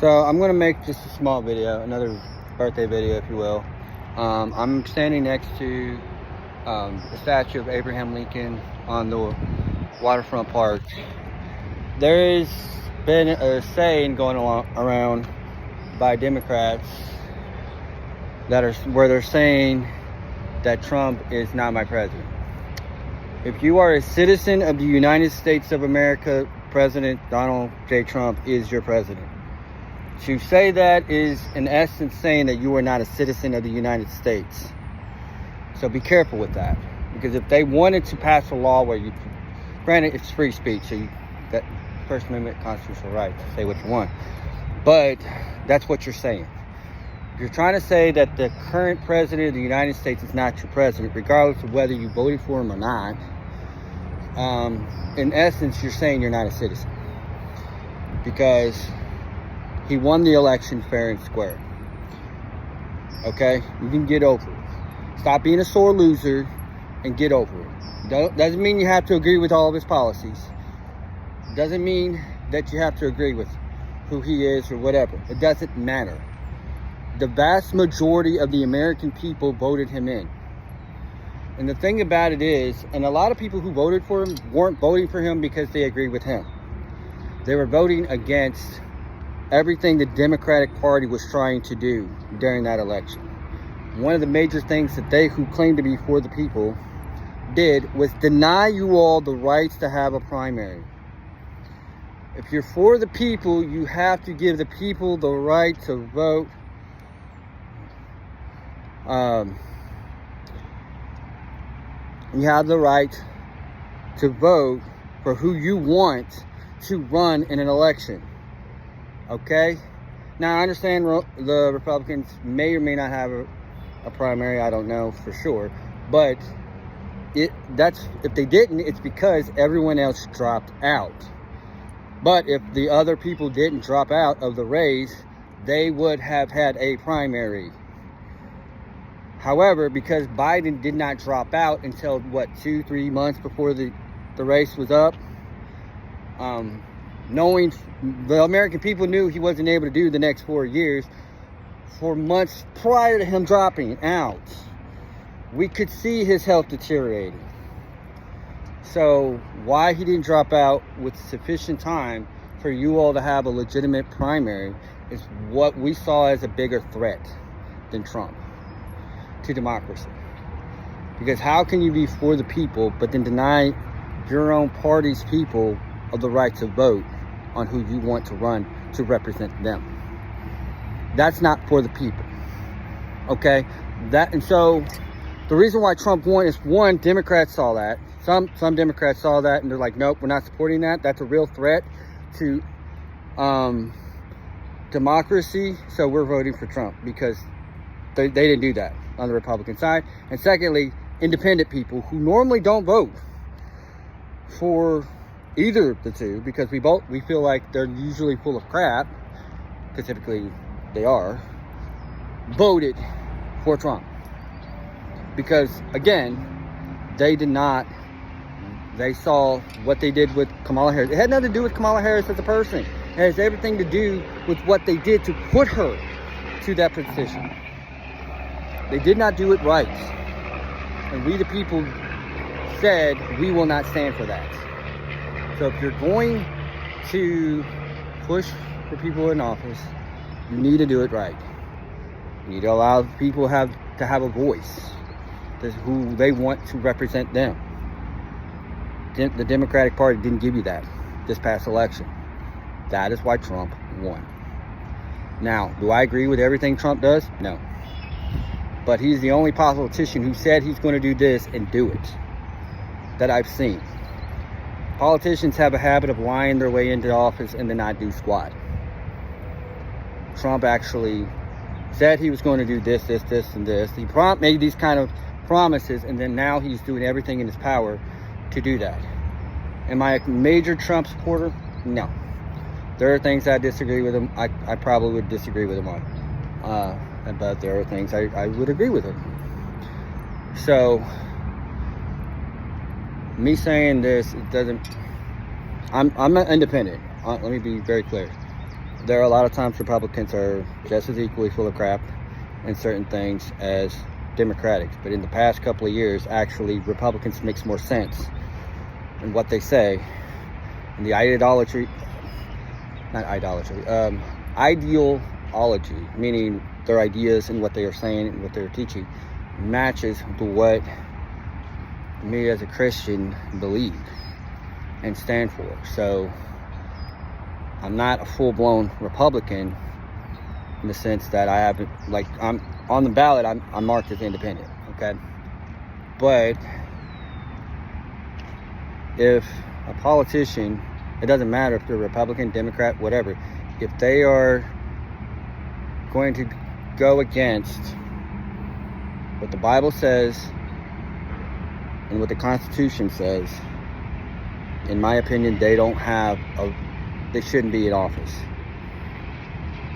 So I'm gonna make just a small video, another birthday video, if you will. I'm standing next to the statue of Abraham Lincoln on the waterfront park. There has been a saying going around by Democrats where they're saying that Trump is not my president. If you are a citizen of the United States of America, President Donald J. Trump is your president. To say that is, in essence, saying that you are not a citizen of the United States. So be careful with that. Because if they wanted to pass a law where you, granted, it's free speech, so that First Amendment constitutional right to say what you want. But that's what you're saying. You're trying to say that the current president of the United States is not your president, regardless of whether you voted for him or not. In essence, you're saying you're not a citizen. Because he won the election fair and square. Okay? You can get over it. Stop being a sore loser and get over it. Doesn't mean you have to agree with all of his policies. Doesn't mean that you have to agree with who he is or whatever. It doesn't matter. The vast majority of the American people voted him in. And the thing about it is, and a lot of people who voted for him weren't voting for him because they agree with him. They were voting against everything the Democratic Party was trying to do during that election. One of the major things that they, who claim to be for the people, did was deny you all the rights to have a primary. If you're for the people, you have to give the people the right to vote. You have the right to vote for who you want to run in an election. Okay? Now, I understand the Republicans may or may not have a primary. I don't know for sure. But if they didn't, it's because everyone else dropped out. But if the other people didn't drop out of the race, they would have had a primary. However, because Biden did not drop out until, 2-3 months before the race was up, knowing the American people knew he wasn't able to do the next 4 years, for months prior to him dropping out, we could see his health deteriorating. So why he didn't drop out with sufficient time for you all to have a legitimate primary is what we saw as a bigger threat than Trump to democracy. Because how can you be for the people but then deny your own party's people of the right to vote on who you want to run to represent them? That's not for the people. Okay? And so the reason why Trump won is, one, Democrats saw that. Some Democrats saw that and they're like, nope, we're not supporting that. That's a real threat to democracy. So we're voting for Trump, because they didn't do that on the Republican side. And secondly, independent people who normally don't vote for either of the two, because we feel like they're usually full of crap, because typically they are, voted for Trump. Because again, they saw what they did with Kamala Harris. It had nothing to do with Kamala Harris as a person. It has everything to do with what they did to put her to that position. They did not do it right. And we the people said, we will not stand for that. So if you're going to push for people in office, you need to do it right. You need to allow people to have a voice. That's who they want to represent them. The Democratic Party didn't give you that this past election. That is why Trump won. Now, do I agree with everything Trump does? No. But he's the only politician who said he's going to do this and do it that I've seen. Politicians have a habit of lying their way into office and then not do squat. Trump actually said he was going to do this, and this. He made these kind of promises, and then now he's doing everything in his power to do that. Am I a major Trump supporter? No. There are things I disagree with him. I probably would disagree with him on. But there are things I would agree with him. So, me saying this, it doesn't... I'm not independent. Let me be very clear. there are a lot of times Republicans are just as equally full of crap in certain things as Democrats. But in the past couple of years, actually, Republicans makes more sense in what they say. And the ideology, meaning their ideas and what they are saying and what they're teaching, matches to what me as a Christian believe and stand for. So I'm not a full-blown Republican in the sense that I haven't, like, I'm on the ballot, I'm marked as independent, okay? But if a politician, it doesn't matter if they're Republican, Democrat, whatever, if they are going to go against what the Bible says and what the Constitution says, in my opinion, they shouldn't be in office.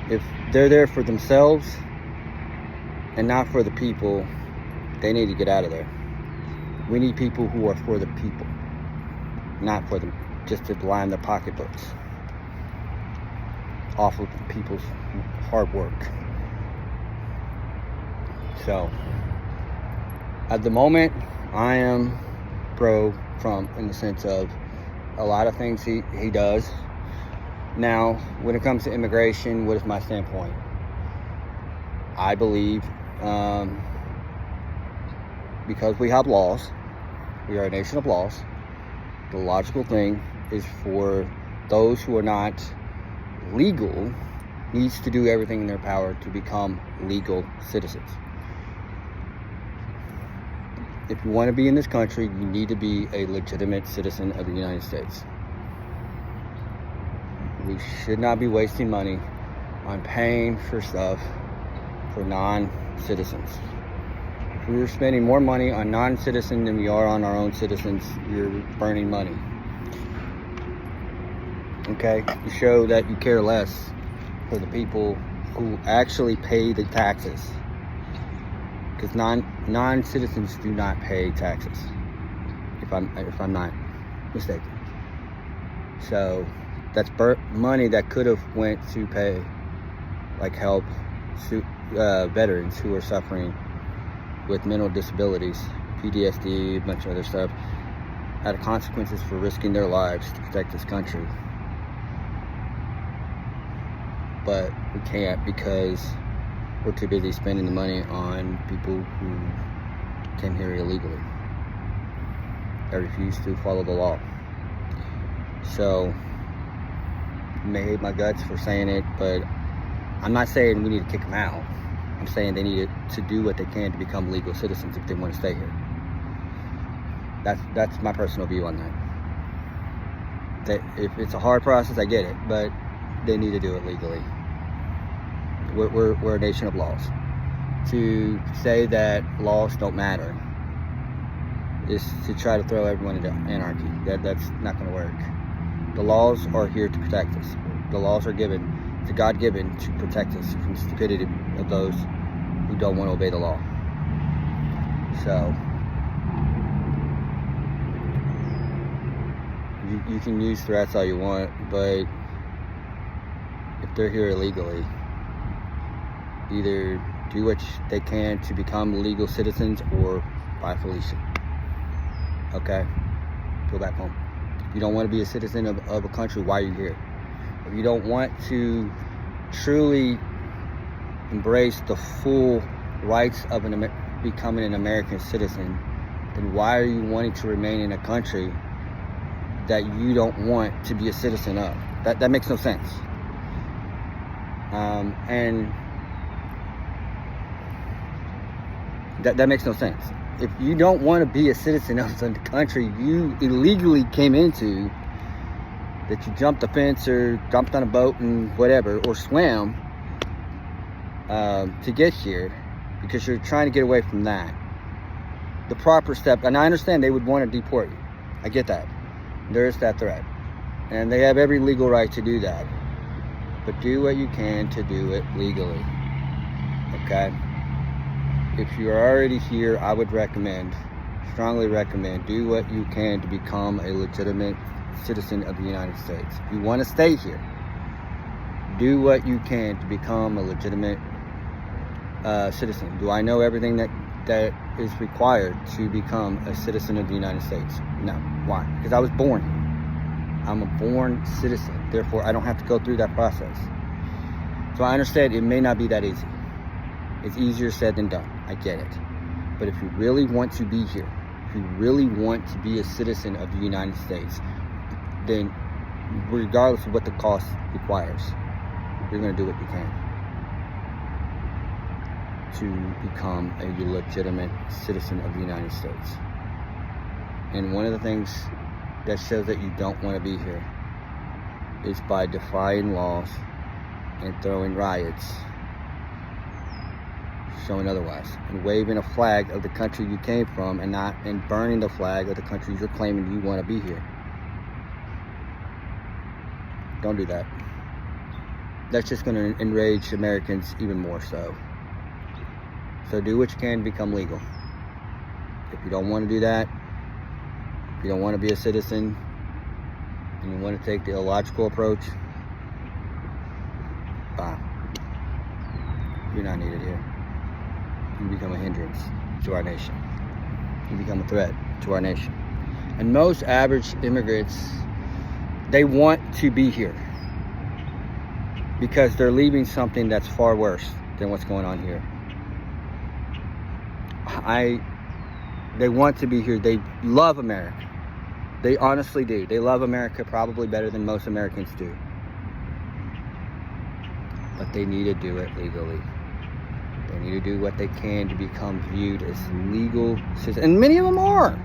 If they're there for themselves and not for the people, they need to get out of there. We need people who are for the people, not for them, just to line their pocketbooks off of people's hard work. So, at the moment, I am pro-Trump in the sense of a lot of things he does. Now, when it comes to immigration, what is my standpoint? I believe because we have laws, we are a nation of laws, the logical thing is for those who are not legal needs to do everything in their power to become legal citizens. If you want to be in this country, you need to be a legitimate citizen of the United States. We should not be wasting money on paying for stuff for non-citizens. If we are spending more money on non-citizens than we are on our own citizens, you're burning money. Okay? You show that you care less for the people who actually pay the taxes. Because non-citizens do not pay taxes, if I'm not mistaken. So that's money that could have went to pay, like, help veterans who are suffering with mental disabilities, PTSD, a bunch of other stuff, had consequences for risking their lives to protect this country. But we can't because we're too busy spending the money on people who came here illegally. They refuse to follow the law. So, you may hate my guts for saying it, but I'm not saying we need to kick them out. I'm saying they need to do what they can to become legal citizens if they want to stay here. That's my personal view on that. That if it's a hard process, I get it, but they need to do it legally. We're a nation of laws. To say that laws don't matter is to try to throw everyone into anarchy. That's not going to work. The laws are here to protect us. The laws are given, to God-given, to protect us from the stupidity of those who don't want to obey the law. So, you can use threats all you want, but if they're here illegally, either do what they can to become legal citizens or bye Felicia. Okay? Go back home. If you don't want to be a citizen of a country, why are you here? If you don't want to truly embrace the full rights of becoming an American citizen, then why are you wanting to remain in a country that you don't want to be a citizen of? That makes no sense. And that makes no sense. If you don't want to be a citizen of the country you illegally came into, that you jumped a fence or jumped on a boat and whatever, or swam to get here, because you're trying to get away from that, the proper step, and I understand they would want to deport you. I get that. There is that threat. And they have every legal right to do that. But do what you can to do it legally. Okay? If you're already here, I would strongly recommend, do what you can to become a legitimate citizen of the United States. If you want to stay here, Do what you can to become a legitimate citizen. Do I know everything that is required to become a citizen of the United States? No. Why? Because I was born here. I'm a born citizen. Therefore, I don't have to go through that process. So I understand it may not be that easy. It's easier said than done. I get it. But if you really want to be here, if you really want to be a citizen of the United States, then regardless of what the cost requires, you're going to do what you can to become a legitimate citizen of the United States. And one of the things that shows that you don't want to be here is by defying laws and throwing riots, showing otherwise, and waving a flag of the country you came from and burning the flag of the country you're claiming you want to be here. Don't do that. That's just going to enrage Americans even more so. So do what you can to become legal. If you don't want to do that, if you don't want to be a citizen, and you want to take the illogical approach, fine. You're not needed here. You become a hindrance to our nation. You become a threat to our nation. And most average immigrants, they want to be here because they're leaving something that's far worse than what's going on here. They want to be here. They love America. They honestly do. They love America probably better than most Americans do. But they need to do it legally. They need to do what they can to become viewed as legal citizens. And many of them are.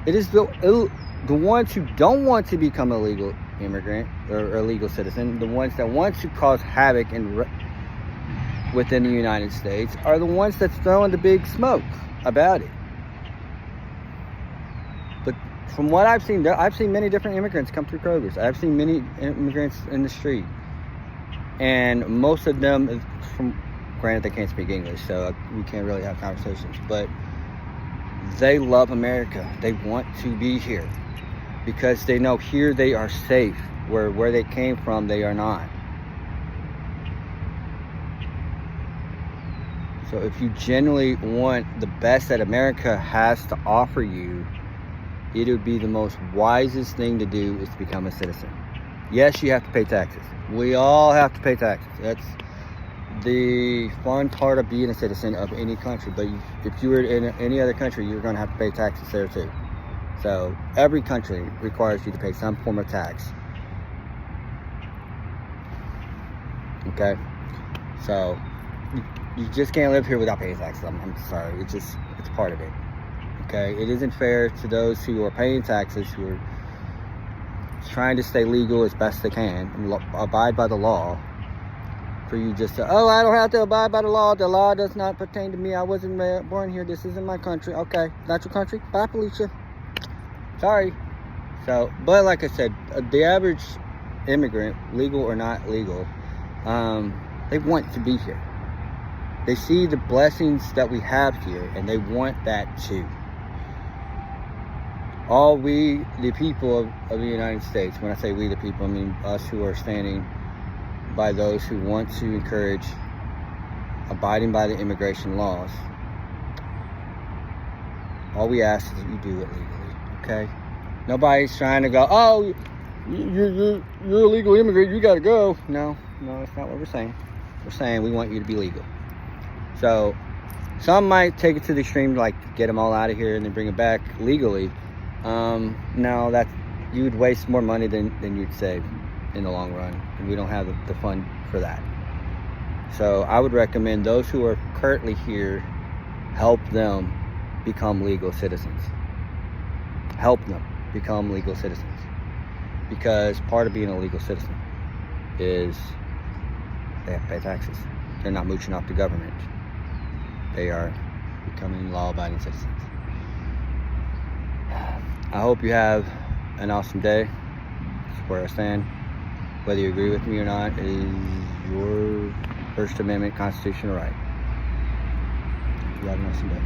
It is the ones who don't want to become a legal immigrant or a legal citizen, the ones that want to cause havoc within the United States, are the ones that's throwing the big smoke about it. But from what I've seen many different immigrants come through Kroger's. I've seen many immigrants in the street. And most of them, granted they can't speak English, so we can't really have conversations, but they love America. They want to be here because they know here they are safe. Where they came from, they are not. So if you genuinely want the best that America has to offer you, it would be the most wisest thing to do is to become a citizen. Yes, you have to pay taxes. We all have to pay taxes. That's the fun part of being a citizen of any country. But if you were in any other country, you're going to have to pay taxes there too. So every country requires you to pay some form of tax. Okay? So you just can't live here without paying taxes. I'm sorry. It's part of it. Okay? It isn't fair to those who are paying taxes, who are trying to stay legal as best they can and abide by the law, for you just to, I don't have to abide by the law does not pertain to me, I wasn't born here, this isn't my country. Okay, not your country, bye Felicia, sorry. So, but like I said, the average immigrant, legal or not legal, they want to be here. They see the blessings that we have here and they want that too. All we, the people of the United States, when I say we the people, I mean us who are standing by those who want to encourage abiding by the immigration laws, all we ask is that you do it legally, okay? Nobody's trying to go, oh, you're a legal immigrant, you gotta go. No, that's not what we're saying. We're saying we want you to be legal. So, some might take it to the extreme, like get them all out of here and then bring it back legally. No, that you would waste more money than you'd save in the long run, and we don't have the fund for that. So I would recommend those who are currently here, help them become legal citizens. Help them become legal citizens, because part of being a legal citizen is they have to pay taxes. They're not mooching off the government. They are becoming law-abiding citizens. I hope you have an awesome day. That's where I stand. Whether you agree with me or not is your First Amendment constitutional right. You have an awesome day.